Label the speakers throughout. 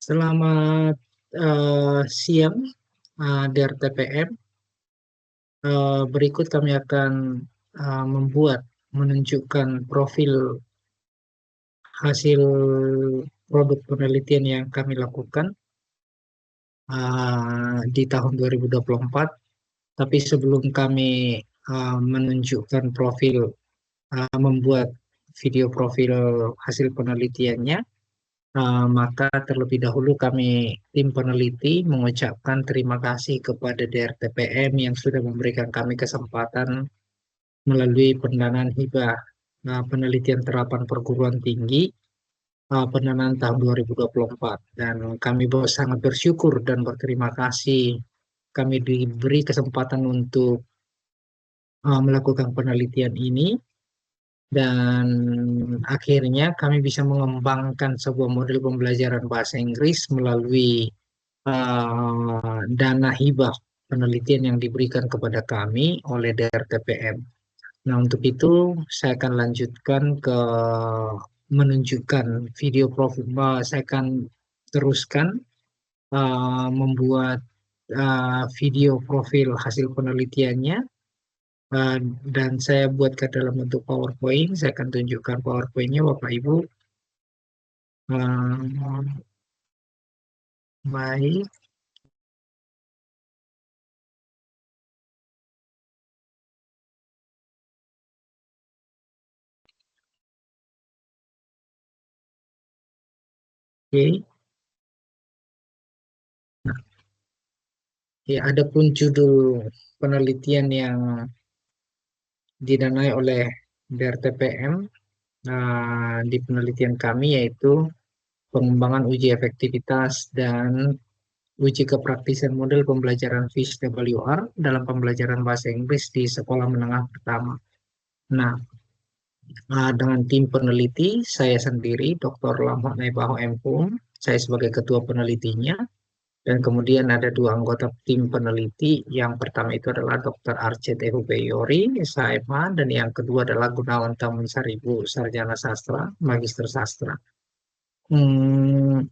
Speaker 1: Selamat siang, DRTPM. Berikut kami akan menunjukkan profil hasil produk penelitian yang kami lakukan di tahun 2024. Tapi sebelum kami menunjukkan membuat video profil hasil penelitiannya, maka terlebih dahulu kami tim peneliti mengucapkan terima kasih kepada DRTPM yang sudah memberikan kami kesempatan melalui pendanaan hibah penelitian terapan perguruan tinggi pendanaan tahun 2024. Dan kami sangat bersyukur dan berterima kasih kami diberi kesempatan untuk melakukan penelitian ini, dan akhirnya kami bisa mengembangkan sebuah model pembelajaran bahasa Inggris melalui dana hibah penelitian yang diberikan kepada kami oleh DRTPM. Nah, untuk itu saya akan lanjutkan ke menunjukkan video profil. Saya akan teruskan membuat video profil hasil penelitiannya. Dan saya buatkan dalam bentuk PowerPoint. Saya akan tunjukkan PowerPoint-nya, Bapak Ibu. Uh, Baik. Oke. Ya, adapun judul penelitian yang didanai oleh DRTPM di penelitian kami yaitu pengembangan uji efektivitas dan uji kepraktisan model pembelajaran VSWR dalam pembelajaran bahasa Inggris di sekolah menengah pertama. Nah, dengan tim peneliti, saya sendiri, Dr. Lamhot Naibaho MPum, saya sebagai ketua penelitinya, dan kemudian ada dua anggota tim peneliti. Yang pertama itu adalah Dr. Arcete Hubeyori, SHMA, dan yang kedua adalah Gunawan Tamunsaribu, Sarjana Sastra, Magister Sastra. Hmm,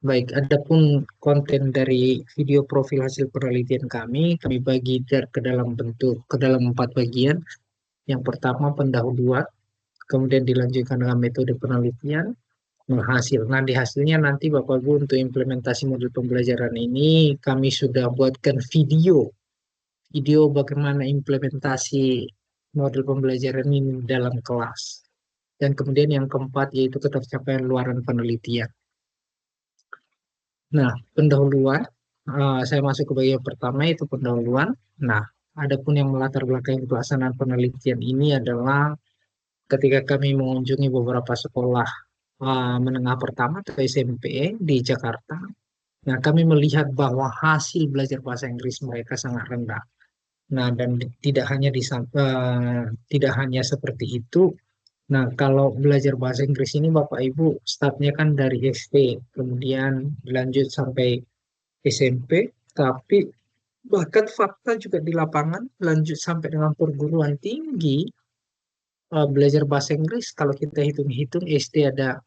Speaker 1: Baik, adapun konten dari video profil hasil penelitian kami bagi ke dalam 4 bagian. Yang pertama pendahuluan, kemudian dilanjutkan dengan metode penelitian, hasil. Nah, di hasilnya nanti Bapak Ibu untuk implementasi model pembelajaran ini kami sudah buatkan video bagaimana implementasi model pembelajaran ini dalam kelas. Dan kemudian yang keempat yaitu ketercapaian luaran penelitian. Nah, pendahuluan, saya masuk ke bagian pertama yaitu pendahuluan. Nah, adapun yang melatar belakangi pelaksanaan penelitian ini adalah ketika kami mengunjungi beberapa sekolah menengah pertama atau SMP di Jakarta. Nah, kami melihat bahwa hasil belajar bahasa Inggris mereka sangat rendah. Nah, dan tidak hanya seperti itu. Nah, kalau belajar bahasa Inggris ini Bapak Ibu startnya kan dari SD, kemudian lanjut sampai SMP, tapi bahkan fakta juga di lapangan lanjut sampai dengan perguruan tinggi. Belajar bahasa Inggris kalau kita hitung-hitung SD ada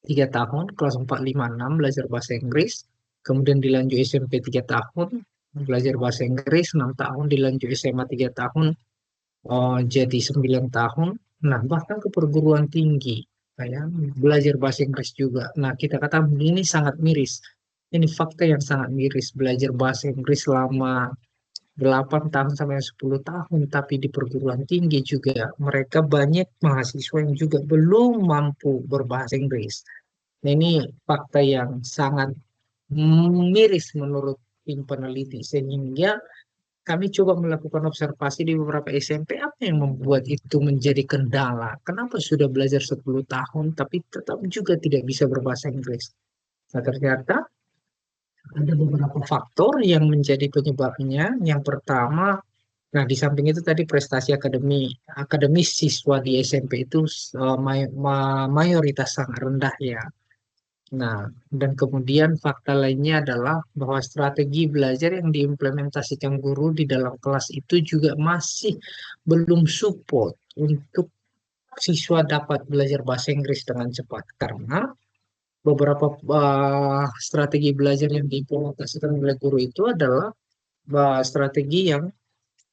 Speaker 1: 3 tahun, kelas 4, 5, 6 belajar bahasa Inggris, kemudian dilanjut SMP 3 tahun belajar bahasa Inggris, 6 tahun dilanjut SMA 3 tahun, jadi 9 tahun. Nah, bahkan ke perguruan tinggi ya, belajar bahasa Inggris juga. Nah, kita kata ini sangat miris. Ini fakta yang sangat miris, belajar bahasa Inggris selama 8 tahun sampai 10 tahun, tapi di perguruan tinggi juga mereka banyak mahasiswa yang juga belum mampu berbahasa Inggris. Nah, ini fakta yang sangat miris menurut tim peneliti, sehingga kami coba melakukan observasi di beberapa SMP apa yang membuat itu menjadi kendala. Kenapa sudah belajar 10 tahun tapi tetap juga tidak bisa berbahasa Inggris? Nah, ternyata ada beberapa faktor yang menjadi penyebabnya. Yang pertama, nah di samping itu tadi prestasi akademis siswa di SMP itu mayoritas sangat rendah ya. Nah, dan kemudian fakta lainnya adalah bahwa strategi belajar yang diimplementasikan guru di dalam kelas itu juga masih belum support untuk siswa dapat belajar bahasa Inggris dengan cepat. Karena beberapa strategi belajar yang diimplementasikan oleh guru itu adalah strategi yang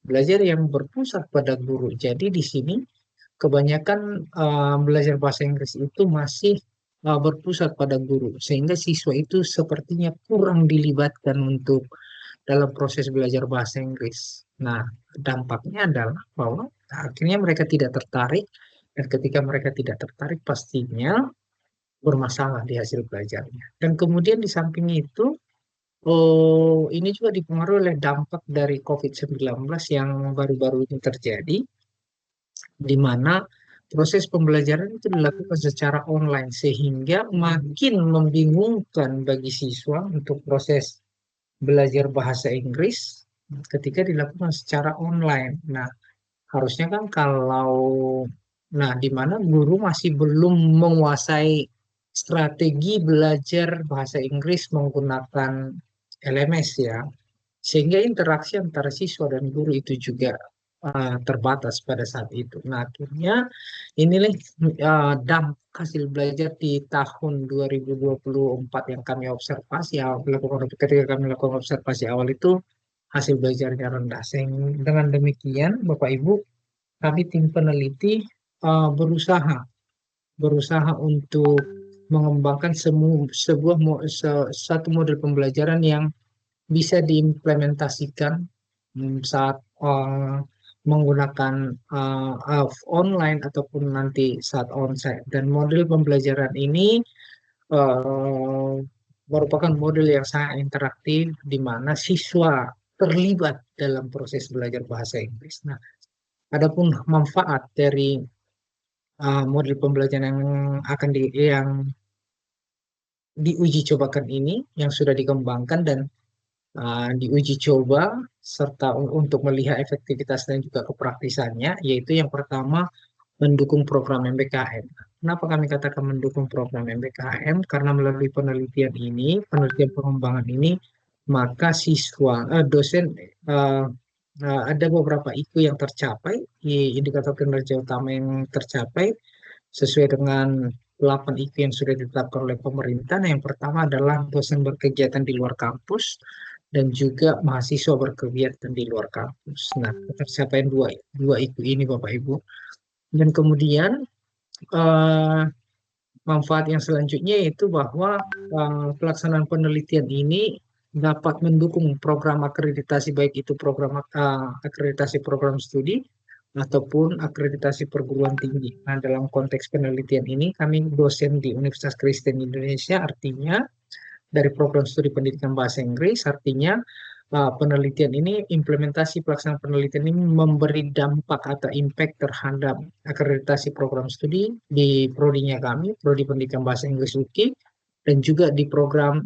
Speaker 1: belajar yang berpusat pada guru. Jadi di sini kebanyakan belajar bahasa Inggris itu masih berpusat pada guru, sehingga siswa itu sepertinya kurang dilibatkan untuk dalam proses belajar bahasa Inggris. Nah, dampaknya adalah bahwa akhirnya mereka tidak tertarik, dan ketika mereka tidak tertarik pastinya bermasalah di hasil belajarnya. Dan kemudian di samping itu, oh, ini juga dipengaruhi oleh dampak dari COVID-19 yang baru-baru ini terjadi, di mana proses pembelajaran itu dilakukan secara online, sehingga makin membingungkan bagi siswa untuk proses belajar bahasa Inggris ketika dilakukan secara online. Nah, harusnya kan kalau, nah, di mana guru masih belum menguasai strategi belajar bahasa Inggris menggunakan LMS ya, sehingga interaksi antara siswa dan guru itu juga terbatas pada saat itu. Nah, akhirnya inilah dampak hasil belajar di tahun 2024 yang kami observasi ketika kami lakukan observasi awal itu hasil belajarnya rendah. Sehingga dengan demikian, Bapak Ibu, kami tim peneliti berusaha berusaha untuk mengembangkan satu model pembelajaran yang bisa diimplementasikan saat menggunakan online ataupun nanti saat onsite. Dan model pembelajaran ini uh, merupakan model yang sangat interaktif di mana siswa terlibat dalam proses belajar bahasa Inggris. Nah, adapun manfaat dari model pembelajaran yang diuji cobakan ini, yang sudah dikembangkan dan diuji coba serta untuk melihat efektivitas dan juga kepraktisannya, yaitu yang pertama mendukung program MBKM. Kenapa kami katakan mendukung program MBKM? Karena melalui penelitian pengembangan ini, maka dosen eh, ada beberapa IQ yang tercapai, indikator kinerja utama yang tercapai sesuai dengan 8 IQ yang sudah ditetapkan oleh pemerintah. Nah, yang pertama adalah dosen berkegiatan di luar kampus dan juga mahasiswa berkegiatan di luar kampus. Nah, tercapaian dua IQ ini, Bapak Ibu. Dan kemudian eh, manfaat yang selanjutnya yaitu bahwa pelaksanaan penelitian ini dapat mendukung program akreditasi, baik itu program akreditasi program studi ataupun akreditasi perguruan tinggi. Nah, dalam konteks penelitian ini, kami dosen di Universitas Kristen Indonesia, artinya dari program studi pendidikan bahasa Inggris, artinya penelitian ini, implementasi pelaksanaan penelitian ini memberi dampak atau impact terhadap akreditasi program studi di prodinya kami, Prodi Pendidikan Bahasa Inggris UKI, dan juga di program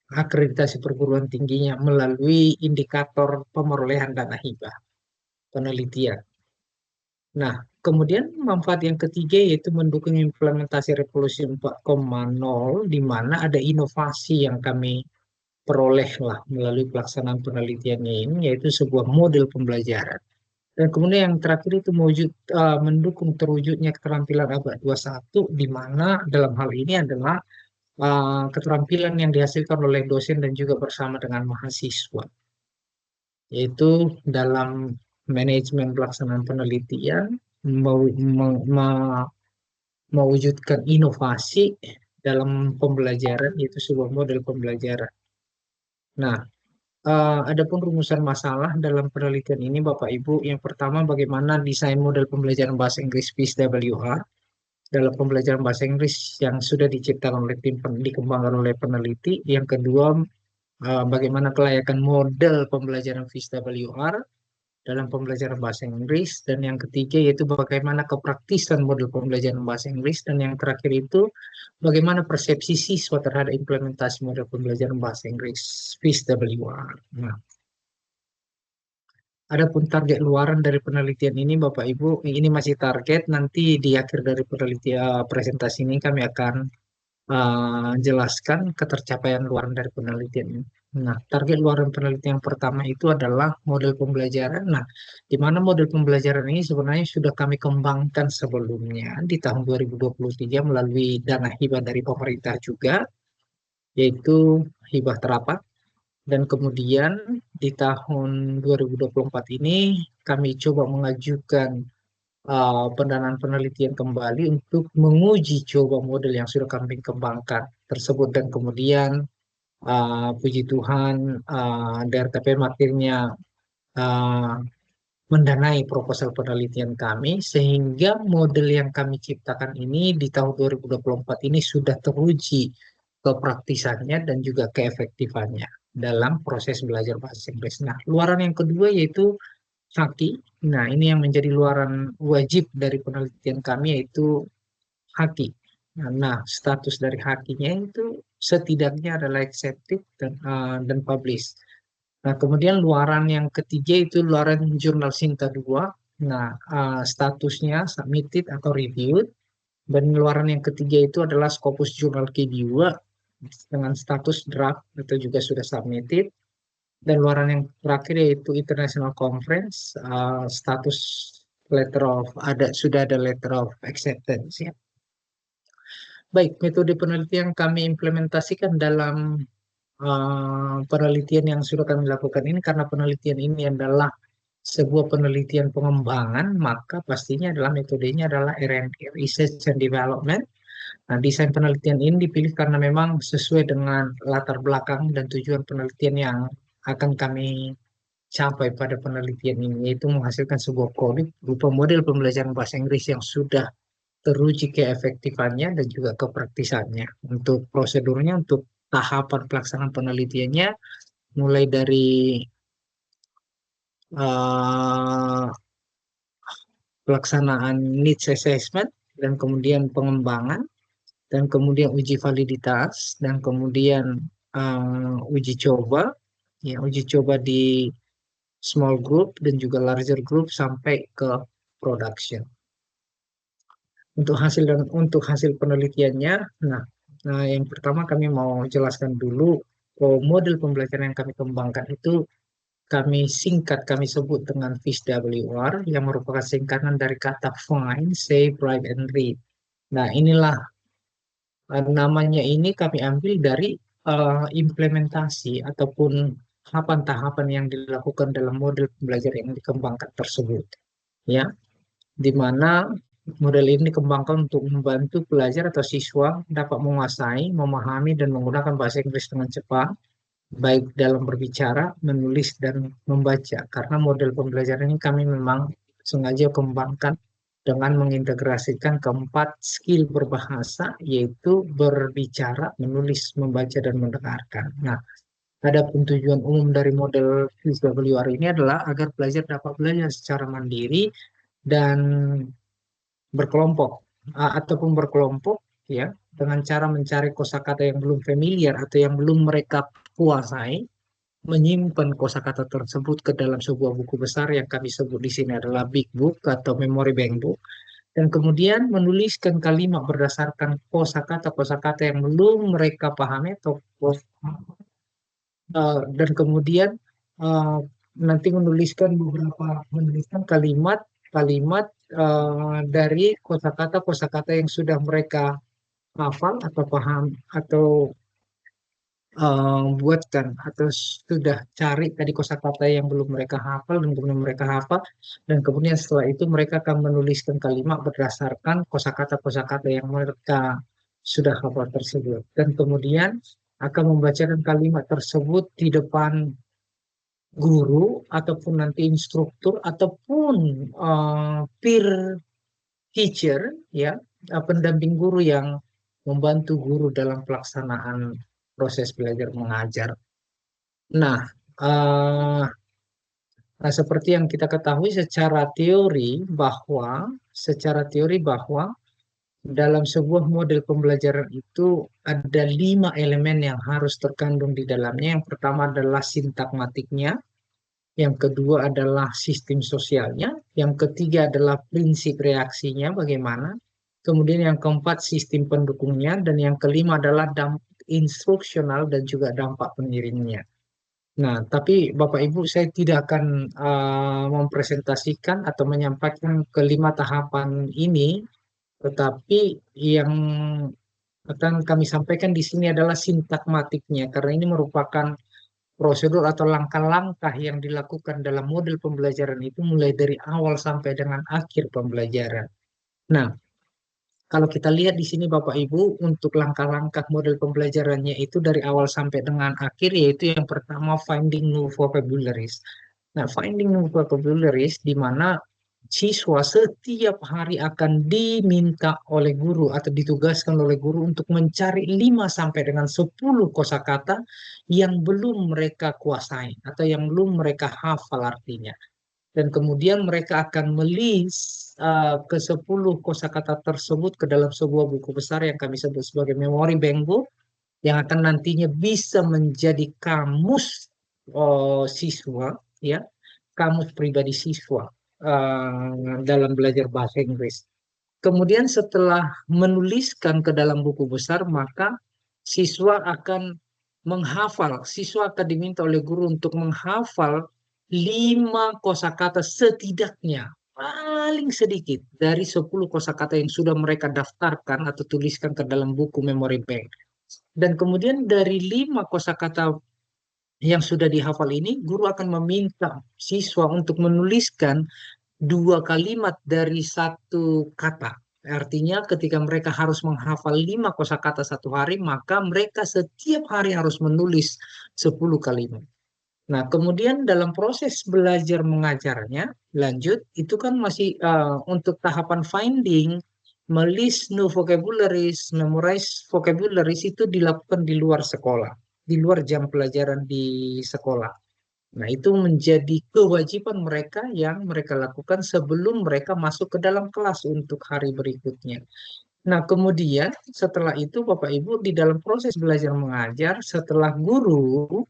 Speaker 1: akreditasi perguruan tingginya melalui indikator pemerolehan dana hibah penelitian. Nah, kemudian manfaat yang ketiga yaitu mendukung implementasi Revolusi 4.0, di mana ada inovasi yang kami peroleh lah melalui pelaksanaan penelitiannya ini, yaitu sebuah model pembelajaran. Dan kemudian yang terakhir itu mendukung terwujudnya keterampilan abad 21, di mana dalam hal ini adalah keterampilan yang dihasilkan oleh dosen dan juga bersama dengan mahasiswa, yaitu dalam manajemen pelaksanaan penelitian, mewujudkan inovasi dalam pembelajaran, yaitu sebuah model pembelajaran. Nah, adapun rumusan masalah dalam penelitian ini, Bapak Ibu, yang pertama bagaimana desain model pembelajaran bahasa Inggris PISWR dalam pembelajaran bahasa Inggris yang sudah diciptakan oleh dikembangkan oleh peneliti. Yang kedua, bagaimana kelayakan model pembelajaran PISWR dalam pembelajaran bahasa Inggris, dan yang ketiga yaitu bagaimana kepraktisan model pembelajaran bahasa Inggris, dan yang terakhir itu bagaimana persepsi siswa terhadap implementasi model pembelajaran bahasa Inggris PISWR. Nah, adapun target luaran dari penelitian ini, Bapak Ibu, ini masih target. Nanti di akhir dari penelitian presentasi ini kami akan jelaskan ketercapaian luaran dari penelitian ini. Nah, target luaran penelitian yang pertama itu adalah model pembelajaran. Nah, di mana model pembelajaran ini sebenarnya sudah kami kembangkan sebelumnya di tahun 2023 melalui dana hibah dari pemerintah juga, yaitu hibah terapat. Dan kemudian di tahun 2024 ini kami coba mengajukan pendanaan penelitian kembali untuk menguji coba model yang sudah kami kembangkan tersebut. Dan kemudian puji Tuhan DRTP akhirnya uh, mendanai proposal penelitian kami sehingga model yang kami ciptakan ini di tahun 2024 ini sudah teruji kepraktisannya dan juga keefektifannya dalam proses belajar bahasa Inggris. Nah, luaran yang kedua yaitu Haki. Nah, ini yang menjadi luaran wajib dari penelitian kami yaitu Haki. Nah, status dari Hakinya itu setidaknya adalah accepted dan publish. Nah, kemudian luaran yang ketiga itu luaran jurnal Sinta 2. Nah, statusnya submitted atau reviewed. Dan luaran yang ketiga itu adalah Scopus Jurnal K2 dengan status draft atau juga sudah submitted. Dan luaran yang terakhir yaitu International Conference, status letter of sudah ada letter of acceptance ya. Baik, metode penelitian kami implementasikan dalam penelitian yang sudah kami lakukan ini karena penelitian ini adalah sebuah penelitian pengembangan, maka pastinya adalah metodenya adalah R&D, Research and Development. Nah, desain penelitian ini dipilih karena memang sesuai dengan latar belakang dan tujuan penelitian yang akan kami capai pada penelitian ini, yaitu menghasilkan sebuah produk berupa model pembelajaran bahasa Inggris yang sudah teruji keefektifannya dan juga kepraktisannya. Untuk prosedurnya, untuk tahapan pelaksanaan penelitiannya, mulai dari uh, pelaksanaan needs assessment, dan kemudian pengembangan, dan kemudian uji validitas, dan kemudian uji coba, ya uji coba di small group dan juga larger group sampai ke production. Untuk hasil penelitiannya, nah, yang pertama kami mau jelaskan dulu model pembelajaran yang kami kembangkan itu kami sebut dengan FISWR yang merupakan singkatan dari kata find, save, write, and read. Nah, inilah namanya ini kami ambil dari implementasi ataupun tahapan-tahapan yang dilakukan dalam model pembelajaran yang dikembangkan tersebut. Ya, di mana model ini dikembangkan untuk membantu pelajar atau siswa dapat menguasai, memahami, dan menggunakan bahasa Inggris dengan cepat, baik dalam berbicara, menulis, dan membaca. Karena model pembelajaran ini kami memang sengaja kembangkan dengan mengintegrasikan keempat skill berbahasa, yaitu berbicara, menulis, membaca, dan mendengarkan. Nah, ada tujuan umum dari model PWR ini adalah agar pelajar dapat belajar secara mandiri dan berkelompok ataupun berkelompok ya dengan cara mencari kosakata yang belum familiar atau yang belum mereka kuasai, menyimpan kosakata tersebut ke dalam sebuah buku besar yang kami sebut di sini adalah Big Book atau Memory Bank Book, dan kemudian menuliskan kalimat berdasarkan kosakata-kosakata yang belum mereka pahami atau dan kemudian uh, nanti menuliskan kalimat dari kosakata-kosakata yang sudah mereka hafal atau paham atau buatkan atau sudah cari tadi kosakata yang belum mereka hafal dan kemudian mereka hafal, dan kemudian setelah itu mereka akan menuliskan kalimat berdasarkan kosakata-kosakata yang mereka sudah hafal tersebut, dan kemudian akan membacakan kalimat tersebut di depan guru ataupun nanti instruktur ataupun peer teacher ya, pendamping guru yang membantu guru dalam pelaksanaan proses belajar mengajar. Nah, eh, seperti yang kita ketahui secara teori bahwa dalam sebuah model pembelajaran itu ada 5 elemen yang harus terkandung di dalamnya. Yang pertama adalah sintagmatiknya, yang kedua adalah sistem sosialnya, yang ketiga adalah prinsip reaksinya bagaimana, kemudian yang keempat sistem pendukungnya, dan yang kelima adalah dampak instruksional dan juga dampak pengiringnya. Nah, tapi Bapak Ibu saya tidak akan mempresentasikan atau menyampaikan kelima tahapan ini, tetapi yang akan kami sampaikan di sini adalah sintakmatiknya, karena ini merupakan prosedur atau langkah-langkah yang dilakukan dalam model pembelajaran itu mulai dari awal sampai dengan akhir pembelajaran. Nah, kalau kita lihat di sini Bapak Ibu, untuk langkah-langkah model pembelajarannya itu dari awal sampai dengan akhir, yaitu yang pertama finding new vocabularies. Nah, finding new vocabularies di mana siswa setiap hari akan diminta oleh guru atau ditugaskan oleh guru untuk mencari 5 sampai dengan 10 kosakata yang belum mereka kuasai atau yang belum mereka hafal artinya. Dan kemudian mereka akan melis ke 10 kosakata tersebut ke dalam sebuah buku besar yang kami sebut sebagai memori bank yang akan nantinya bisa menjadi kamus siswa, ya, kamus pribadi siswa dalam belajar bahasa Inggris. Kemudian setelah menuliskan ke dalam buku besar, maka siswa akan menghafal, siswa akan diminta oleh guru untuk menghafal 5 kosakata setidaknya, paling sedikit dari 10 kosakata yang sudah mereka daftarkan atau tuliskan ke dalam buku memory bank. Dan kemudian dari 5 kosakata yang sudah dihafal ini, guru akan meminta siswa untuk menuliskan 2 kalimat dari satu kata. Artinya ketika mereka harus menghafal 5 kosakata satu hari, maka mereka setiap hari harus menulis 10 kalimat. Nah, kemudian dalam proses belajar mengajarnya, lanjut, itu kan masih untuk tahapan finding, melis new vocabularies, memorize vocabularies itu dilakukan di luar sekolah, di luar jam pelajaran di sekolah. Nah, itu menjadi kewajiban mereka yang mereka lakukan sebelum mereka masuk ke dalam kelas untuk hari berikutnya. Nah, kemudian setelah itu Bapak Ibu di dalam proses belajar mengajar, setelah guru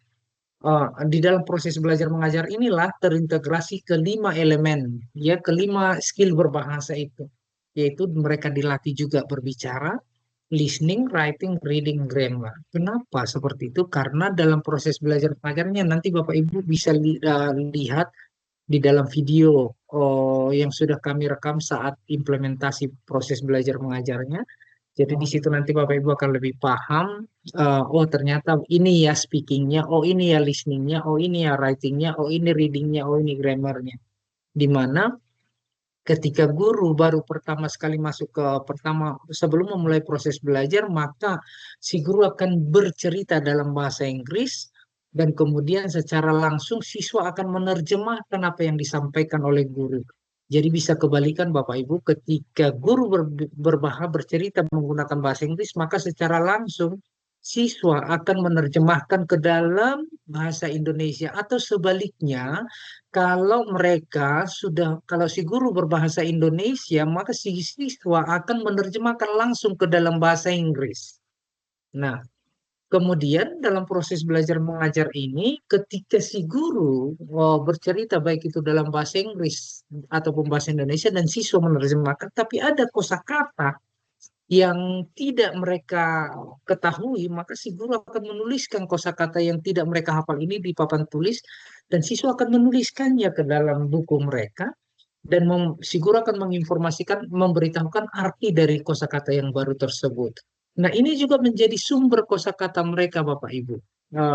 Speaker 1: di dalam proses belajar mengajar inilah terintegrasi kelima elemen, ya kelima skill berbahasa itu, yaitu mereka dilatih juga berbicara, listening, writing, reading, grammar. Kenapa seperti itu? Karena dalam proses belajar mengajarnya nanti Bapak Ibu bisa lihat di dalam video yang sudah kami rekam saat implementasi proses belajar mengajarnya. Jadi di situ nanti Bapak Ibu akan lebih paham, oh ternyata ini ya speakingnya, oh ini ya listeningnya, oh ini ya writingnya, oh ini readingnya, oh ini grammarnya. Di mana ketika guru baru pertama sekali masuk ke pertama sebelum memulai proses belajar, maka si guru akan bercerita dalam bahasa Inggris dan kemudian secara langsung siswa akan menerjemahkan apa yang disampaikan oleh guru. Jadi bisa kebalikan Bapak Ibu, ketika guru bercerita menggunakan bahasa Inggris, maka secara langsung siswa akan menerjemahkan ke dalam bahasa Indonesia atau sebaliknya, kalau si guru berbahasa Indonesia, maka si siswa akan menerjemahkan langsung ke dalam bahasa Inggris. Nah, kemudian dalam proses belajar mengajar ini, ketika si guru bercerita baik itu dalam bahasa Inggris ataupun bahasa Indonesia dan siswa menerjemahkan, tapi ada kosakata yang tidak mereka ketahui, maka si guru akan menuliskan kosakata yang tidak mereka hafal ini di papan tulis, dan siswa akan menuliskannya ke dalam buku mereka, dan si guru akan menginformasikan, memberitahukan arti dari kosakata yang baru tersebut. Nah, ini juga menjadi sumber kosakata mereka, Bapak Ibu.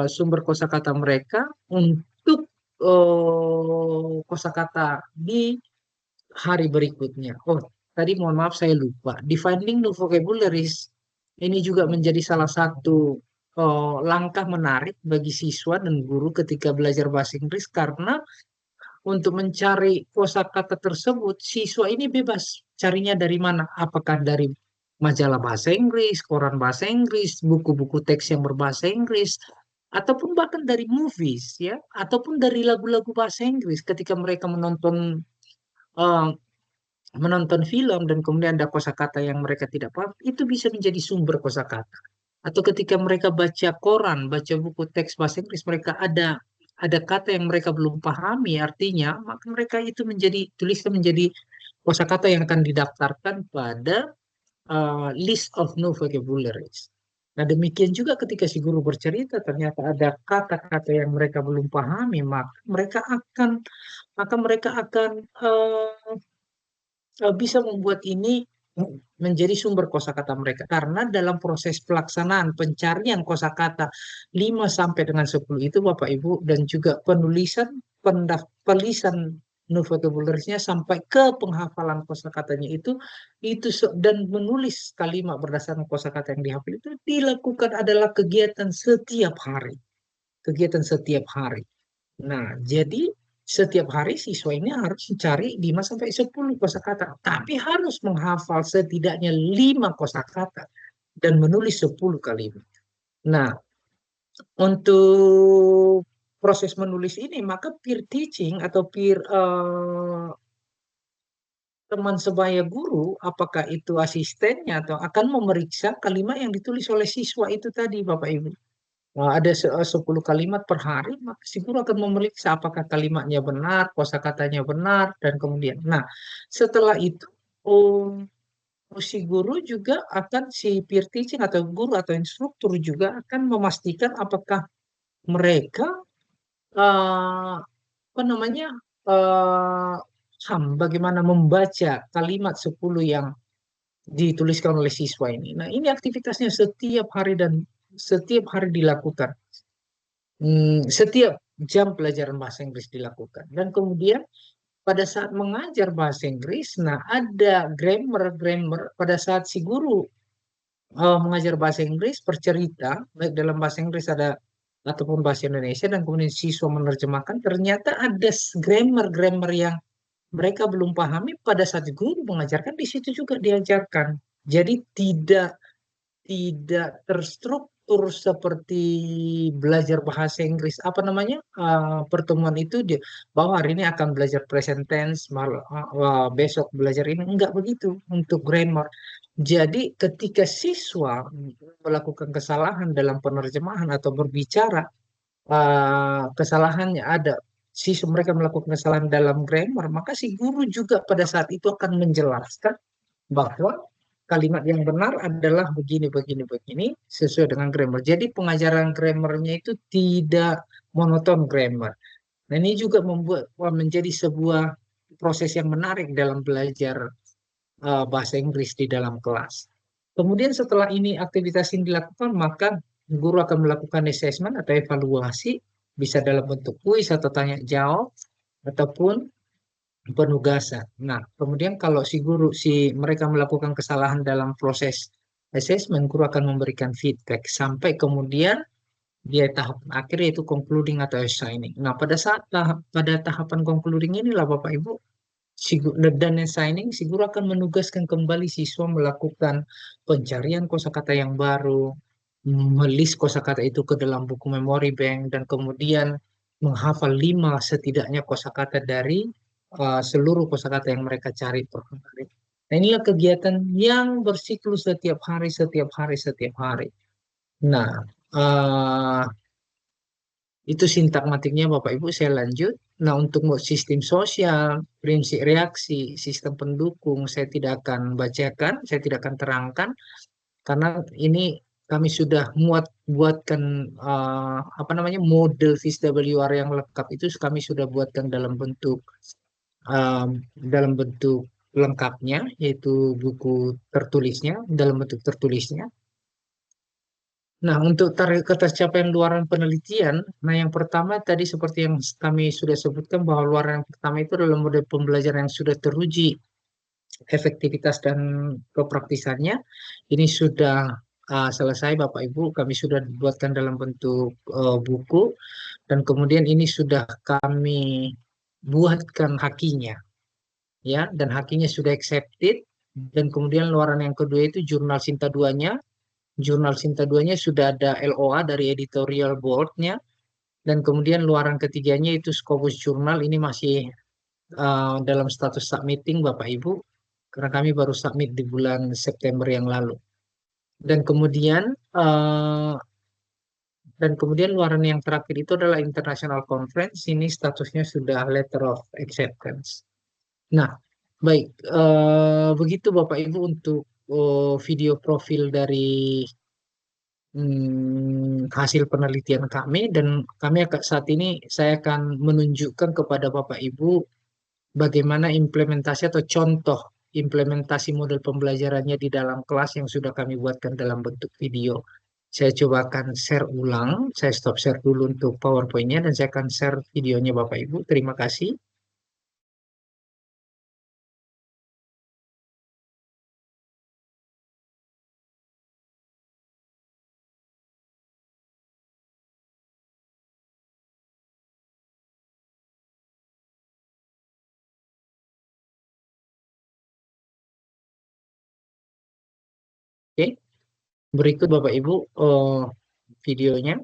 Speaker 1: Sumber kosakata mereka untuk kosakata di hari berikutnya. Oh, tadi mohon maaf saya lupa. Defining new vocabularies ini juga menjadi salah satu langkah menarik bagi siswa dan guru ketika belajar bahasa Inggris, karena untuk mencari kosakata tersebut siswa ini bebas carinya dari mana? Apakah dari majalah bahasa Inggris, koran bahasa Inggris, buku-buku teks yang berbahasa Inggris, ataupun bahkan dari movies ya, ataupun dari lagu-lagu bahasa Inggris ketika mereka eh, menonton film dan kemudian ada kosakata yang mereka tidak paham, itu bisa menjadi sumber kosakata. Atau ketika mereka baca koran, baca buku teks bahasa Inggris, mereka ada kata yang mereka belum pahami artinya, maka mereka itu tuliskan menjadi kosakata yang akan didaftarkan pada list of new vocabularies. Nah, demikian juga ketika si guru bercerita, ternyata ada kata-kata yang mereka belum pahami, maka mereka akan bisa membuat ini menjadi sumber kosakata mereka. Karena dalam proses pelaksanaan pencarian kosakata 5 sampai dengan 10 itu Bapak Ibu, dan juga penulisan new vocabulary-nya sampai ke penghafalan kosakatanya dan menulis kalimat berdasarkan kosakata yang dihafal itu dilakukan adalah kegiatan setiap hari. Kegiatan setiap hari. Nah, jadi setiap hari siswa ini harus mencari 5 sampai 10 kosakata, tapi harus menghafal setidaknya 5 kosakata dan menulis 10 kalimat. Nah, untuk proses menulis ini maka peer teaching atau teman sebaya guru, apakah itu asistennya atau akan memeriksa kalimat yang ditulis oleh siswa itu tadi, Bapak Ibu. Nah, ada 10 kalimat per hari, maka si guru akan memeriksa apakah kalimatnya benar, kosakatanya benar, dan kemudian. Nah, setelah itu, um, si guru juga si peer teaching atau guru atau instruktur juga akan memastikan apakah mereka eh, apa namanya bagaimana membaca kalimat 10 yang dituliskan oleh siswa ini. Nah, ini aktivitasnya setiap hari dilakukan. Setiap jam pelajaran bahasa Inggris dilakukan. Dan kemudian pada saat mengajar bahasa Inggris, nah ada grammar pada saat si guru mengajar bahasa Inggris bercerita, baik dalam bahasa Inggris ataupun bahasa Indonesia, dan kemudian siswa menerjemahkan, ternyata ada grammar yang mereka belum pahami pada saat guru mengajarkan, di situ juga diajarkan. Jadi tidak terstruktur seperti belajar bahasa Inggris. Apa namanya? Pertemuan itu bahwa hari ini akan belajar present tense, besok belajar ini. Enggak begitu untuk grammar. Jadi ketika siswa melakukan kesalahan dalam penerjemahan atau berbicara, kesalahannya ada. Siswa mereka melakukan kesalahan dalam grammar, maka si guru juga pada saat itu akan menjelaskan bahwa kalimat yang benar adalah begini, begini, begini, sesuai dengan grammar. Jadi pengajaran grammarnya itu tidak monoton grammar. Nah, ini juga menjadi sebuah proses yang menarik dalam belajar bahasa Inggris di dalam kelas. Kemudian setelah ini aktivitas ini dilakukan, maka guru akan melakukan assessment atau evaluasi, bisa dalam bentuk kuis atau tanya jawab, ataupun penugasan. Nah, kemudian kalau mereka melakukan kesalahan dalam proses assessment, guru akan memberikan feedback sampai kemudian dia tahap akhir yaitu concluding atau assigning. Nah, pada tahapan concluding inilah Bapak Ibu, dan assigning, si guru akan menugaskan kembali siswa melakukan pencarian kosakata yang baru, melis kosakata itu ke dalam buku memory bank, dan kemudian menghafal 5 setidaknya kosakata dari seluruh kosakata yang mereka cari per hari. Nah, inilah kegiatan yang bersiklus setiap hari, setiap hari, setiap hari. Nah, eh, itu sintagmatiknya Bapak Ibu, saya lanjut. Nah, untuk sistem sosial, prinsip reaksi, sistem pendukung, saya tidak akan bacakan, saya tidak akan terangkan, karena ini kami sudah buatkan apa namanya, model VSWR yang lengkap itu kami sudah buatkan dalam bentuk lengkapnya, yaitu buku tertulisnya, dalam bentuk tertulisnya. Nah, untuk target ketercapaian luaran penelitian, nah yang pertama tadi seperti yang kami sudah sebutkan, bahwa luaran yang pertama itu adalah model pembelajaran yang sudah teruji efektivitas dan kepraktisannya. Ini sudah selesai Bapak Ibu, kami sudah buatkan dalam bentuk buku, dan kemudian ini sudah kami buatkan hakinya, ya, dan hakinya sudah accepted. Dan kemudian luaran yang kedua itu jurnal Sinta 2-nya. Jurnal Sinta 2-nya sudah ada LOA dari editorial board-nya. Dan kemudian luaran ketiganya itu Scopus Jurnal, ini masih dalam status submitting Bapak Ibu, karena kami baru submit di bulan September yang lalu. Dan kemudian eh, luaran yang terakhir itu adalah International Conference, ini statusnya sudah Letter of Acceptance. Nah, baik, begitu Bapak Ibu untuk video profil dari hasil penelitian kami, dan kami akan saat ini saya akan menunjukkan kepada Bapak Ibu bagaimana implementasi atau contoh implementasi model pembelajarannya di dalam kelas yang sudah kami buatkan dalam bentuk video. Saya coba akan share ulang, saya stop share dulu untuk PowerPoint-nya dan saya akan share videonya Bapak Ibu. Terima kasih. Oke, berikut Bapak Ibu videonya.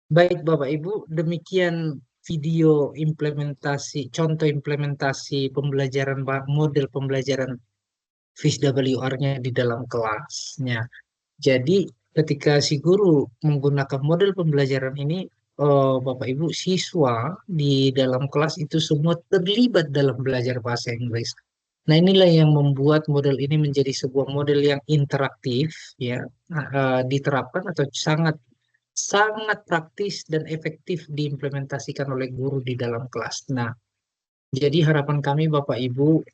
Speaker 1: Baik Bapak Ibu, demikian video implementasi, contoh implementasi pembelajaran model pembelajaran FISWR-nya di dalam kelasnya. Jadi ketika si guru menggunakan model pembelajaran ini, Bapak Ibu siswa di dalam kelas itu semua terlibat dalam belajar bahasa Inggris. Nah, inilah yang membuat model ini menjadi sebuah model yang interaktif, ya, diterapkan atau sangat sangat praktis dan efektif diimplementasikan oleh guru di dalam kelas. Nah, jadi harapan kami Bapak Ibu,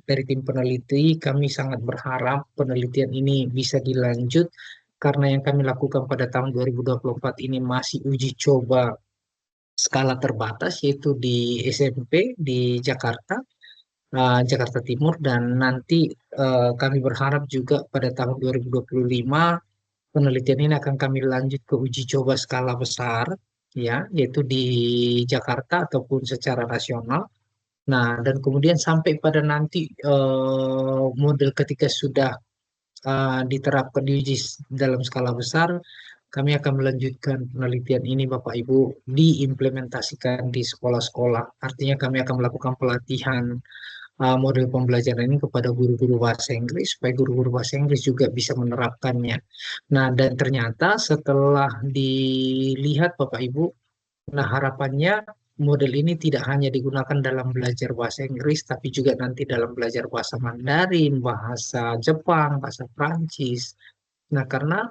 Speaker 1: dari tim peneliti, kami sangat berharap penelitian ini bisa dilanjut karena yang kami lakukan pada tahun 2024 ini masih uji coba skala terbatas yaitu di SMP di Jakarta. Jakarta Timur, dan nanti kami berharap juga pada tahun 2025 penelitian ini akan kami lanjut ke uji coba skala besar, ya, yaitu di Jakarta ataupun secara nasional. Nah, dan kemudian sampai pada nanti model ketika sudah diterapkan di uji dalam skala besar, kami akan melanjutkan penelitian ini Bapak Ibu diimplementasikan di sekolah-sekolah. Artinya kami akan melakukan pelatihan model pembelajaran ini kepada guru-guru bahasa Inggris supaya guru-guru bahasa Inggris juga bisa menerapkannya. Nah, dan ternyata setelah dilihat Bapak Ibu, nah harapannya model ini tidak hanya digunakan dalam belajar bahasa Inggris, tapi juga nanti dalam belajar bahasa Mandarin, bahasa Jepang, bahasa Prancis. Nah, karena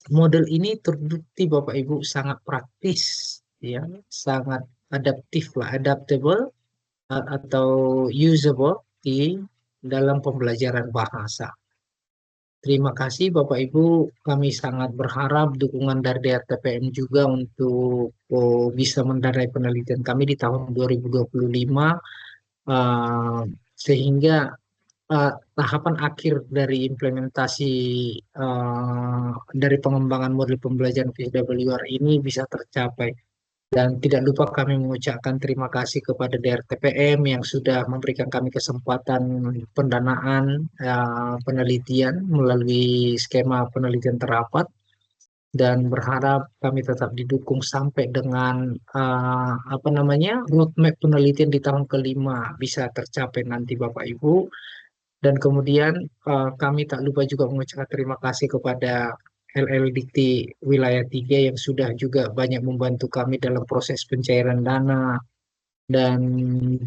Speaker 1: model ini terbukti Bapak Ibu sangat praktis, ya, sangat adaptif lah, adaptable, atau usable di dalam pembelajaran bahasa. Terima kasih Bapak Ibu, kami sangat berharap dukungan dari DRTPM juga untuk bisa mendanai penelitian kami di tahun 2025, eh, sehingga tahapan akhir dari implementasi dari pengembangan model pembelajaran PSWR ini bisa tercapai. Dan tidak lupa kami mengucapkan terima kasih kepada DRTPM yang sudah memberikan kami kesempatan pendanaan penelitian melalui skema penelitian terapat, dan berharap kami tetap didukung sampai dengan apa namanya roadmap penelitian di tahun kelima bisa tercapai nanti Bapak Ibu. Dan kemudian kami tak lupa juga mengucapkan terima kasih kepada LL Dikti Wilayah 3 yang sudah juga banyak membantu kami dalam proses pencairan dana, dan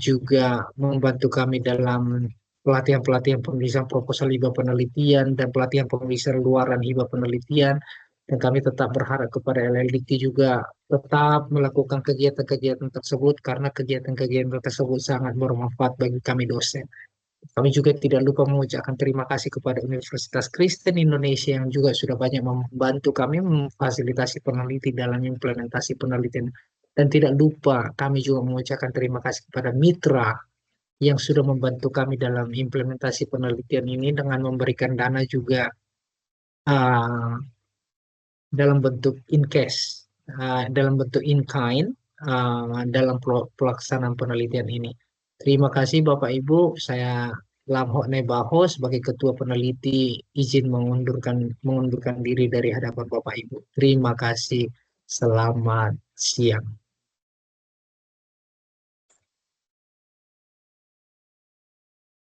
Speaker 1: juga membantu kami dalam pelatihan-pelatihan penulisan proposal hibah penelitian dan pelatihan penulisan luaran hibah penelitian. Dan kami tetap berharap kepada LL Dikti juga tetap melakukan kegiatan-kegiatan tersebut karena kegiatan-kegiatan tersebut sangat bermanfaat bagi kami dosen. Kami juga tidak lupa mengucapkan terima kasih kepada Universitas Kristen Indonesia yang juga sudah banyak membantu kami memfasilitasi peneliti dalam implementasi penelitian. Dan tidak lupa kami juga mengucapkan terima kasih kepada mitra yang sudah membantu kami dalam implementasi penelitian ini dengan memberikan dana juga ah, dalam bentuk in cash, dalam bentuk in kind, dalam pelaksanaan penelitian ini. Terima kasih Bapak Ibu, saya Lam Hock Nebaho sebagai Ketua Peneliti izin mengundurkan diri dari hadapan Bapak Ibu. Terima kasih. Selamat siang.